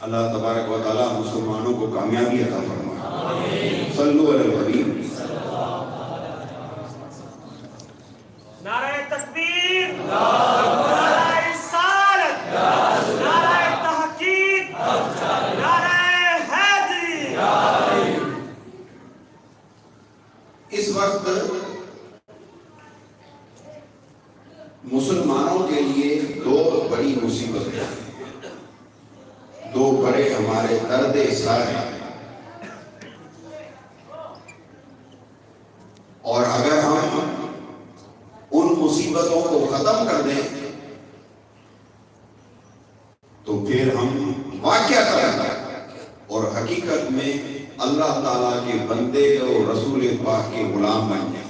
اللہ تبارک و تعالیٰ مسلمانوں کو کامیابی عطا فرمائے. صلو علی الحبیب. نعرہ تکبیر، نعرہ رسالت، نعرہ تحقیق، نعرہ حیدری. اس وقت مسلمانوں کے لیے دو بڑی مصیبتیں، دو بڑے ہمارے درد سار ہیں، اور اگر ہم ان مصیبتوں کو ختم کر دیں تو پھر ہم واقعہ کریں اور حقیقت میں اللہ تعالیٰ کے بندے اور رسول پاک کے غلام بن جائیں.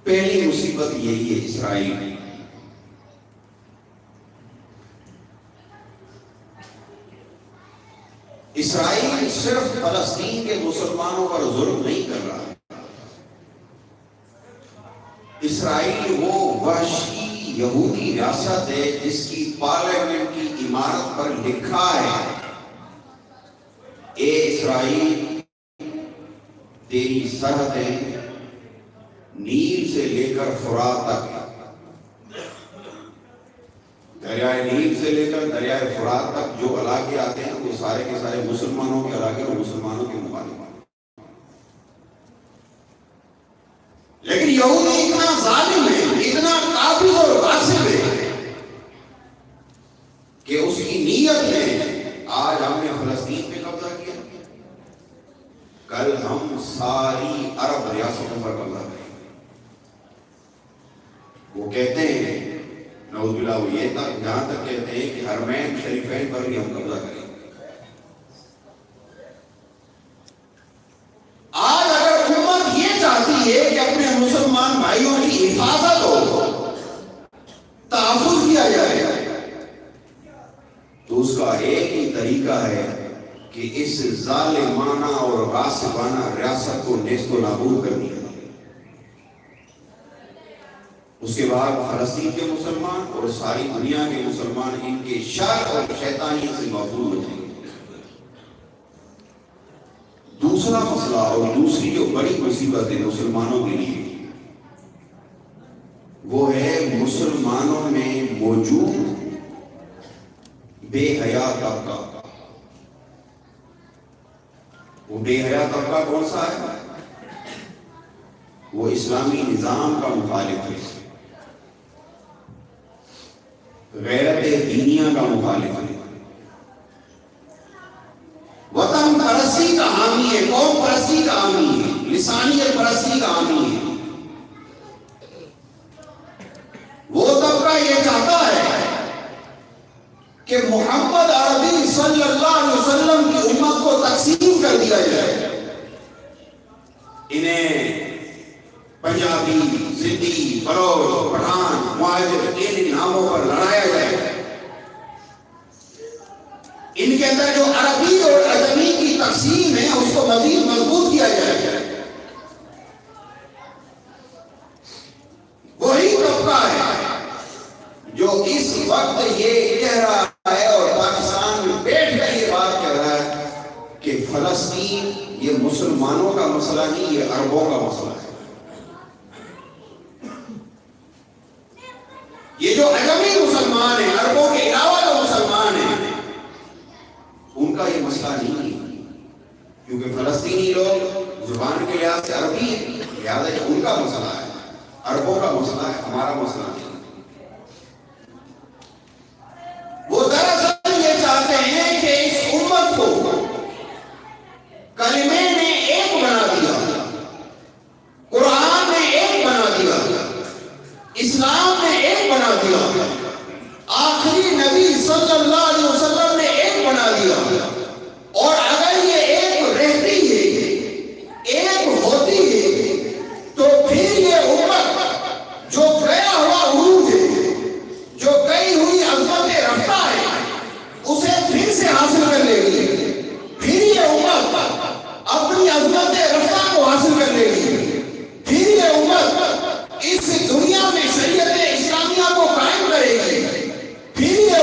پہلی مصیبت یہی ہے اسرائیل. اسرائیل صرف فلسطین کے مسلمانوں پر ظلم نہیں کر رہا. اسرائیل وہ وحشی یہودی ریاست ہے جس کی پارلیمنٹ کی عمارت پر لکھا ہے اے اسرائیل تیری سرحدیں نیل سے لے کر فرات تک، دریائے نیل سے لے کر دریائے فرات تک جو علاقے آتے ہیں وہ سارے کے سارے مسلمانوں کے علاقے اور مسلمانوں کے مخالف. لیکن یہودی اتنا ظالم ہے، اتنا قابض اور غاصب ہے کہ اس کی نیت میں آج ہم نے فلسطین پہ قبضہ کیا، کل ہم ساری عرب ریاستوں پر قبضہ کریں. وہ کہتے ہیں نعوذ باللہ، وہ یہ تک جہاں تک کہتے ہیں کہ حرمین شریفین پر بھی ہم قبضہ کریں. آج اگر امت یہ چاہتی ہے کہ اپنے مسلمان بھائیوں کی حفاظت ہو، تحفظ کیا جائے، تو اس کا ایک ہی طریقہ ہے کہ اس ظالمانہ اور غاصبانہ ریاست کو نیست و نابود کر دیا. اس کے بعد فلسطین کے مسلمان اور ساری دنیا کے مسلمان ان کے شر اور شیطانیت سے محفوظ ہو جائیں گے. دوسرا مسئلہ اور دوسری جو بڑی مصیبت ہے مسلمانوں کے لیے، وہ ہے مسلمانوں میں موجود بے حیا طبقہ. وہ بے حیا طبقہ کون سا ہے؟ وہ اسلامی نظام کا مخالف ہے، غیرت دینیہ کا مخالف ہے، وطن پرستی کا حامی ہے، قوم پرستی کا حامی ہے، لسانیت پرستی کا حامی ہے. وہ طبقہ یہ چاہتا ہے کہ محمد عربی صلی اللہ علیہ وسلم کی امت کو تقسیم کر دیا جائے، انہیں پنجابی، سندھی، بلوچ، پٹھان، مہاجر ان ناموں پر لڑایا جائے. ان کے اندر جو عربی اور عجمی کی تقسیم ہے اس کو مزید مضبوط کیا جائے. وہی طبقہ ہے جو اس وقت یہ کہہ رہا ہے اور پاکستان میں بیٹھ کر یہ بات کہہ رہا ہے کہ فلسطین یہ مسلمانوں کا مسئلہ نہیں، یہ عربوں کا مسئلہ ہے. یہ جو عجمی مسلمان ہیں، عربوں کے علاوہ جو مسلمان ہیں، ان کا یہ مسئلہ نہیں ہے، کیونکہ فلسطینی لوگ زبان کے لحاظ سے عربی ہیں، لہٰذا یہ ان کا مسئلہ ہے، عربوں کا مسئلہ ہے، ہمارا مسئلہ نہیں. وہ دراصل یہ چاہتے ہیں کہ اس امت کو کلمے نے ایک بنا دیا، قرآن نے ایک بنا دیا، اسلام نے ایک بنا دیا، آخری نبی صلی اللہ علیہ وسلم نے ایک بنا دیا، اور